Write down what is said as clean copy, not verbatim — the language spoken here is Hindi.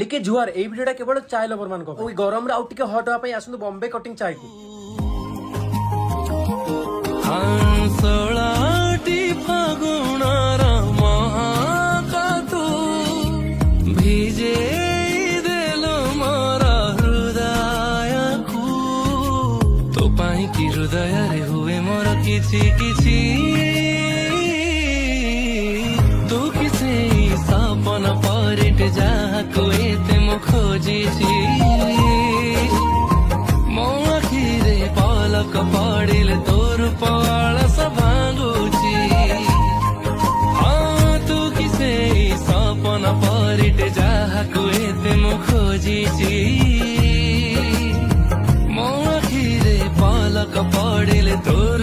লিকে ଜୁହାର ଏଇ ଭିଡିଓଟା କେବଳ ଚାଏ ଲଭର ମାନଙ୍କ ପାଇଁ। ଗରମରେ ଆଉ ଟିକେ ହଟ୍ ହବା ପାଇଁ ଆସନ୍ତୁ ବମ୍ବେ କଟିଂ ଚାଏକୁ। हंसलाटी फागुणार महाकातू भिजे देलो मोरा हृदयकू तो पाई कि हृदय रे हुए मोर किछि किछि तू किसे सपन परिट जाको एते मो खोजिछि मो आखिरे पलक पड़िले तोर पळस भांगुछि हाँ तू किसे सपन परिट जाको एते मो खोजिछि मो आखिरे पलक पड़िले तोर